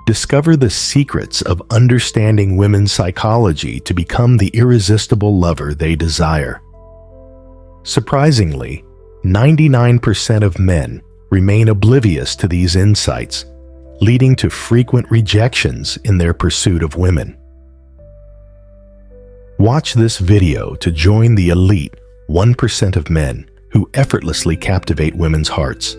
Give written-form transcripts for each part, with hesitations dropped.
Discover the secrets of understanding women's psychology to become the irresistible lover they desire. Surprisingly, 99% of men remain oblivious to these insights, leading to frequent rejections in their pursuit of women. Watch this video to join the elite 1% of men who effortlessly captivate women's hearts.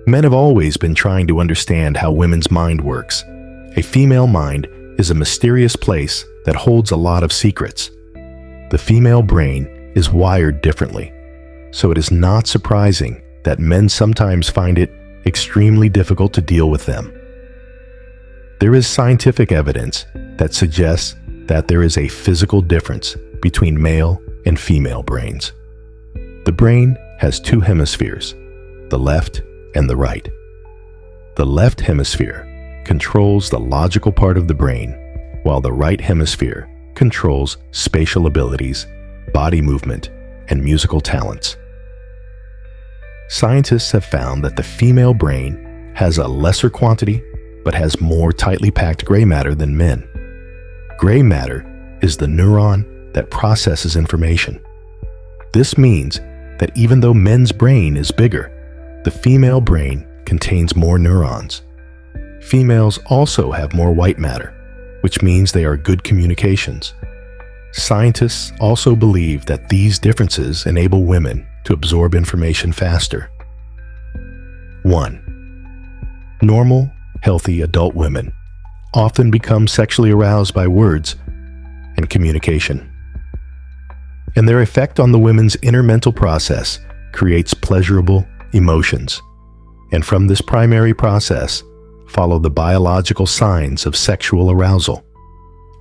Men have always been trying to understand how women's mind works. A female mind is a mysterious place that holds a lot of secrets. The female brain is wired differently, so it is not surprising that men sometimes find it extremely difficult to deal with them. There is scientific evidence that suggests that there is a physical difference between male and female brains. The brain has two hemispheres, the left and the right. The left hemisphere controls the logical part of the brain, while the right hemisphere controls spatial abilities, body movement, and musical talents. Scientists have found that the female brain has a lesser quantity but has more tightly packed gray matter than men. Gray matter is the neuron that processes information. This means that even though men's brain is bigger, the female brain contains more neurons. Females also have more white matter, which means they are good communications. Scientists also believe that these differences enable women to absorb information faster. 1. Normal, healthy adult women often become sexually aroused by words and communication. And their effect on the women's inner mental process creates pleasurable emotions. And from this primary process follow the biological signs of sexual arousal.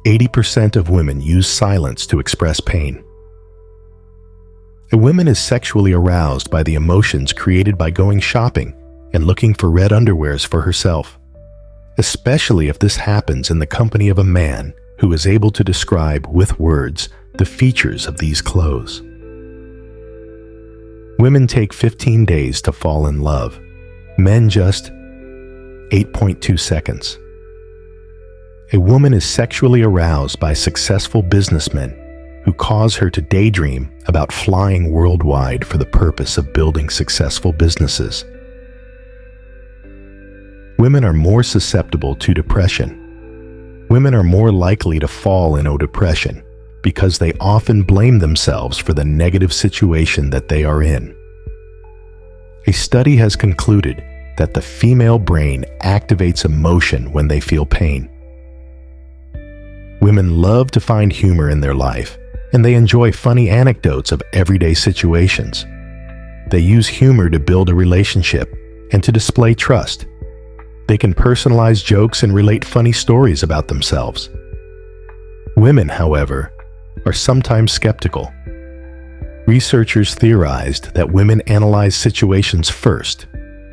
80% of women use silence to express pain. A woman is sexually aroused by the emotions created by going shopping and looking for red underwears for herself, especially if this happens in the company of a man who is able to describe with words the features of these clothes. Women take 15 days to fall in love, men just 8.2 seconds. A woman is sexually aroused by successful businessmen who cause her to daydream about flying worldwide for the purpose of building successful businesses. Women are more susceptible to depression. Women are more likely to fall into depression because they often blame themselves for the negative situation that they are in. A study has concluded that the female brain activates emotion when they feel pain. Women love to find humor in their life, and they enjoy funny anecdotes of everyday situations. They use humor to build a relationship and to display trust. They can personalize jokes and relate funny stories about themselves. Women, however, are sometimes skeptical. Researchers theorized that women analyze situations first,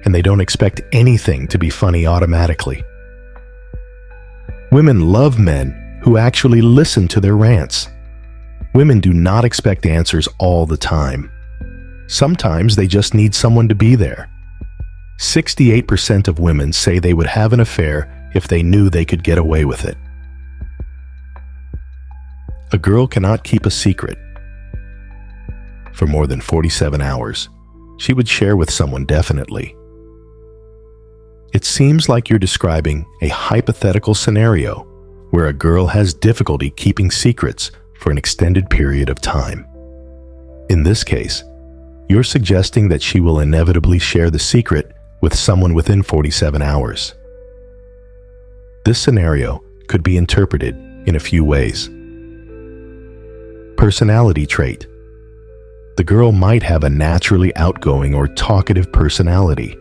and they don't expect anything to be funny automatically. Women love men who actually listen to their rants. Women do not expect answers all the time. Sometimes they just need someone to be there. 68% of women say they would have an affair if they knew they could get away with it. A girl cannot keep a secret for more than 47 hours. She would share with someone definitely. It seems like you're describing a hypothetical scenario where a girl has difficulty keeping secrets for an extended period of time. In this case, you're suggesting that she will inevitably share the secret with someone within 47 hours. This scenario could be interpreted in a few ways. Personality trait. The girl might have a naturally outgoing or talkative personality.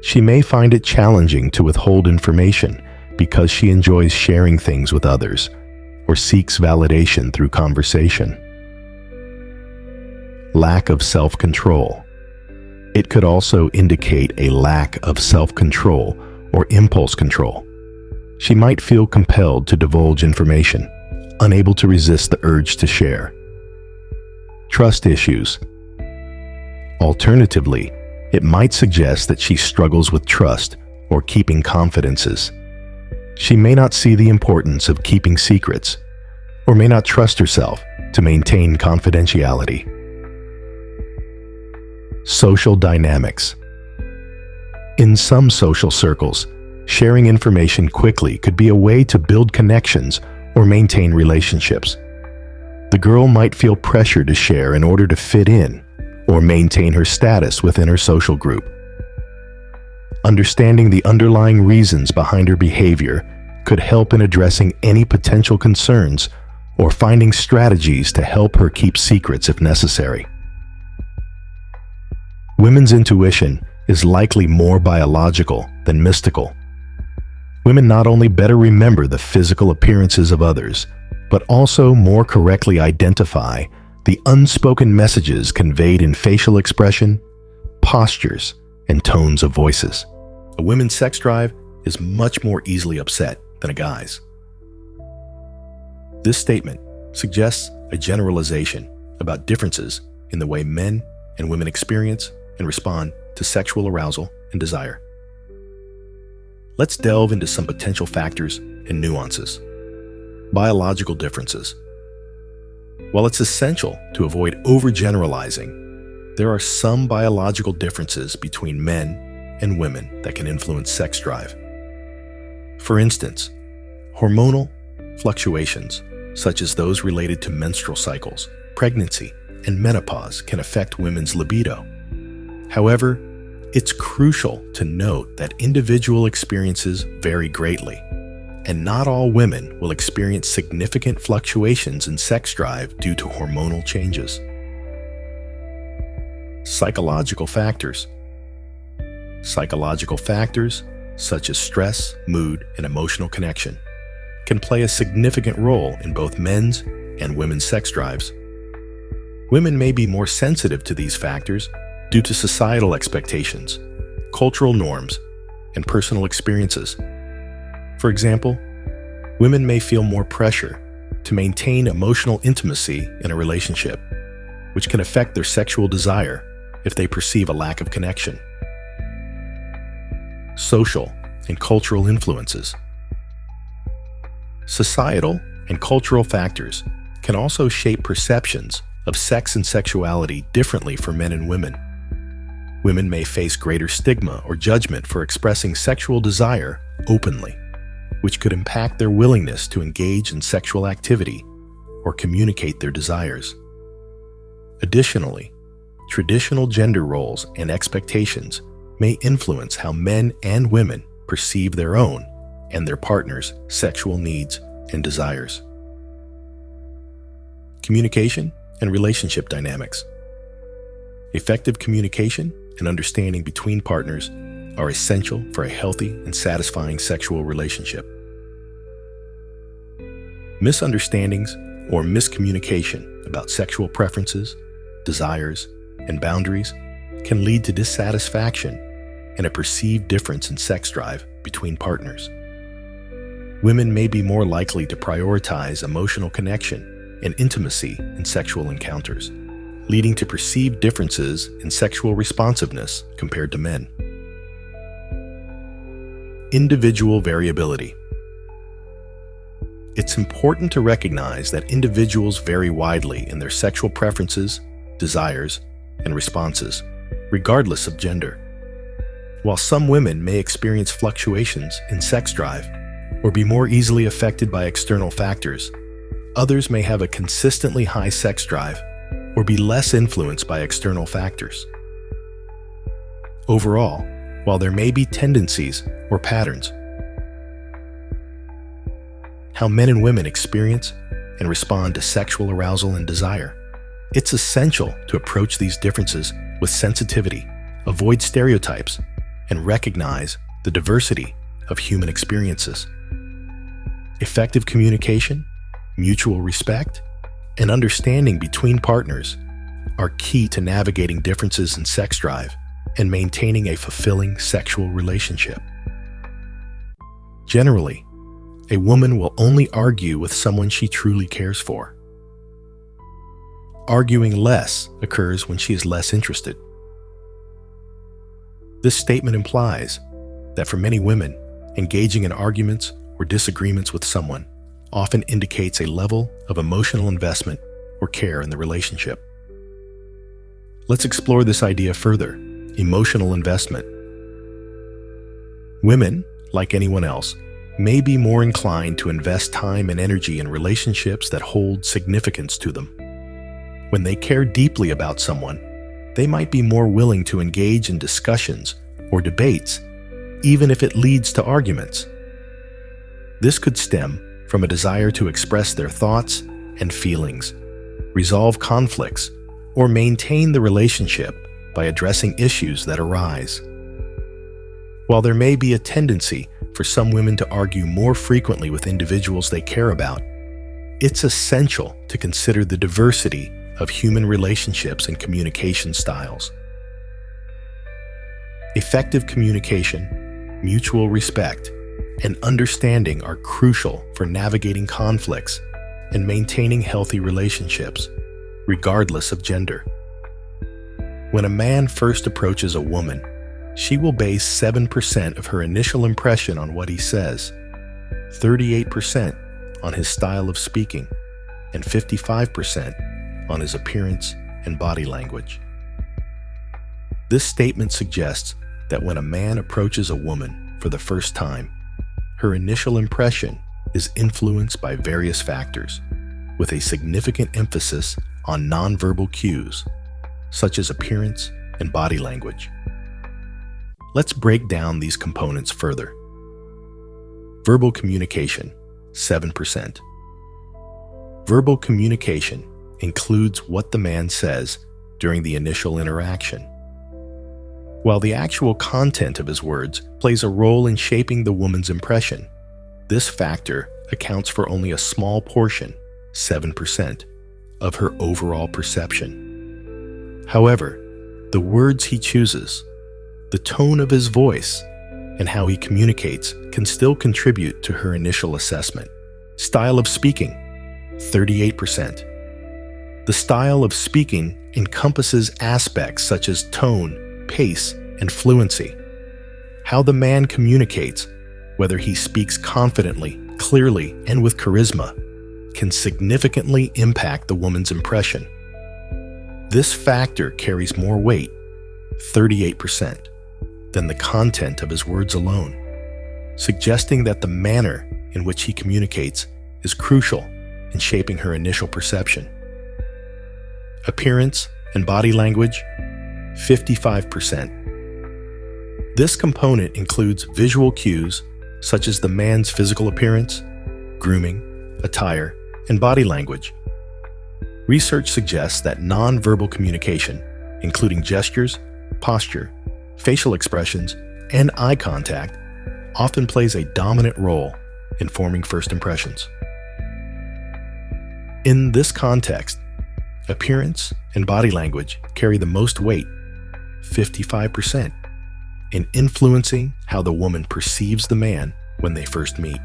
She may find it challenging to withhold information because she enjoys sharing things with others or seeks validation through conversation. Lack of self-control. It could also indicate a lack of self-control or impulse control. She might feel compelled to divulge information, unable to resist the urge to share. Trust issues. Alternatively, it might suggest that she struggles with trust or keeping confidences. She may not see the importance of keeping secrets, or may not trust herself to maintain confidentiality. Social dynamics. In some social circles, sharing information quickly could be a way to build connections or maintain relationships. The girl might feel pressure to share in order to fit in or maintain her status within her social group. Understanding the underlying reasons behind her behavior could help in addressing any potential concerns or finding strategies to help her keep secrets if necessary. Women's intuition is likely more biological than mystical. Women not only better remember the physical appearances of others, but also more correctly identify the unspoken messages conveyed in facial expression, postures, and tones of voices. A woman's sex drive is much more easily upset than a guy's. This statement suggests a generalization about differences in the way men and women experience and respond to sexual arousal and desire. Let's delve into some potential factors and nuances. Biological differences. While it's essential to avoid overgeneralizing, there are some biological differences between men and women that can influence sex drive. For instance, hormonal fluctuations, such as those related to menstrual cycles, pregnancy, and menopause, can affect women's libido. However, it's crucial to note that individual experiences vary greatly, and not all women will experience significant fluctuations in sex drive due to hormonal changes. Psychological factors. Psychological factors, such as stress, mood, and emotional connection, can play a significant role in both men's and women's sex drives. Women may be more sensitive to these factors due to societal expectations, cultural norms, and personal experiences. For example, women may feel more pressure to maintain emotional intimacy in a relationship, which can affect their sexual desire if they perceive a lack of connection. Social and cultural influences. Societal and cultural factors can also shape perceptions of sex and sexuality differently for men and women. Women may face greater stigma or judgment for expressing sexual desire openly, which could impact their willingness to engage in sexual activity or communicate their desires. Additionally, traditional gender roles and expectations may influence how men and women perceive their own and their partner's sexual needs and desires. Communication and relationship dynamics. Effective communication and understanding between partners are essential for a healthy and satisfying sexual relationship. Misunderstandings or miscommunication about sexual preferences, desires, and boundaries can lead to dissatisfaction and a perceived difference in sex drive between partners. Women may be more likely to prioritize emotional connection and intimacy in sexual encounters, leading to perceived differences in sexual responsiveness compared to men. Individual variability. It's important to recognize that individuals vary widely in their sexual preferences, desires, and responses, regardless of gender. While some women may experience fluctuations in sex drive or be more easily affected by external factors, others may have a consistently high sex drive or be less influenced by external factors. Overall, while there may be tendencies or patterns, how men and women experience and respond to sexual arousal and desire, it's essential to approach these differences with sensitivity, avoid stereotypes, and recognize the diversity of human experiences. Effective communication, mutual respect, and understanding between partners are key to navigating differences in sex drive and maintaining a fulfilling sexual relationship. Generally, a woman will only argue with someone she truly cares for. Arguing less occurs when she is less interested. This statement implies that for many women, engaging in arguments or disagreements with someone often indicates a level of emotional investment or care in the relationship. Let's explore this idea further: emotional investment. Women, like anyone else, may be more inclined to invest time and energy in relationships that hold significance to them. When they care deeply about someone, they might be more willing to engage in discussions or debates, even if it leads to arguments. This could stem from a desire to express their thoughts and feelings, resolve conflicts, or maintain the relationship by addressing issues that arise. While there may be a tendency for some women to argue more frequently with individuals they care about, it's essential to consider the diversity of human relationships and communication styles. Effective communication, mutual respect, and understanding are crucial for navigating conflicts and maintaining healthy relationships, regardless of gender. When a man first approaches a woman, she will base 7% of her initial impression on what he says, 38% on his style of speaking, and 55% on his appearance and body language. This statement suggests that when a man approaches a woman for the first time, her initial impression is influenced by various factors, with a significant emphasis on nonverbal cues, such as appearance and body language. Let's break down these components further. Verbal communication, 7%. Verbal communication includes what the man says during the initial interaction. While the actual content of his words plays a role in shaping the woman's impression, this factor accounts for only a small portion, 7%, of her overall perception. However, the words he chooses, the tone of his voice, and how he communicates can still contribute to her initial assessment. Style of speaking, 38%. The style of speaking encompasses aspects such as tone, pace, and fluency. How the man communicates, whether he speaks confidently, clearly, and with charisma, can significantly impact the woman's impression. This factor carries more weight, 38%, than the content of his words alone, suggesting that the manner in which he communicates is crucial in shaping her initial perception. Appearance and body language, 55%. This component includes visual cues such as the man's physical appearance, grooming, attire, and body language. Research suggests that nonverbal communication, including gestures, posture, facial expressions, and eye contact, often plays a dominant role in forming first impressions. In this context, appearance and body language carry the most weight, 55%, in influencing how the woman perceives the man when they first meet.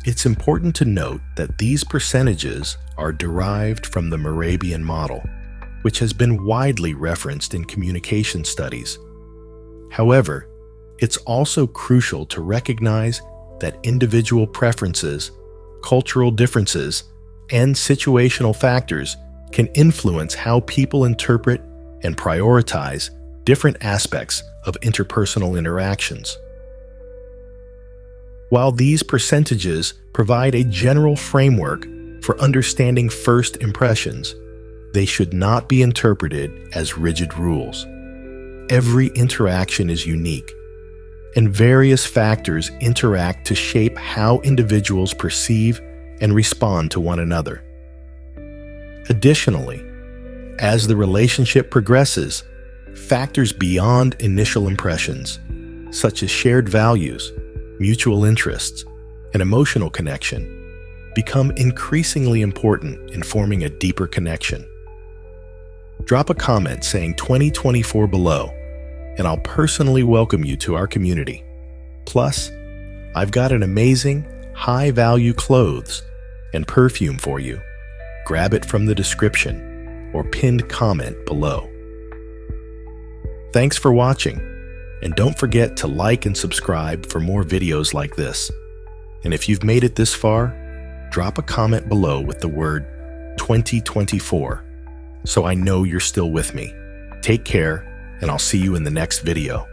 It's important to note that these percentages are derived from the Morabian model, which has been widely referenced in communication studies. However, it's also crucial to recognize that individual preferences, cultural differences, and situational factors can influence how people interpret and prioritize different aspects of interpersonal interactions. While these percentages provide a general framework for understanding first impressions, they should not be interpreted as rigid rules. Every interaction is unique, and various factors interact to shape how individuals perceive and respond to one another. Additionally, as the relationship progresses, factors beyond initial impressions, such as shared values, mutual interests, and emotional connection, become increasingly important in forming a deeper connection. Drop a comment saying 2024 below, and I'll personally welcome you to our community. Plus, I've got an amazing, high-value clothes and perfume for you. Grab it from the description or pinned comment below. Thanks for watching, And don't forget to like and subscribe for more videos like this. And if you've made it this far, drop a comment below with the word 2024 so I know you're still with me. Take care, and I'll see you in the next video.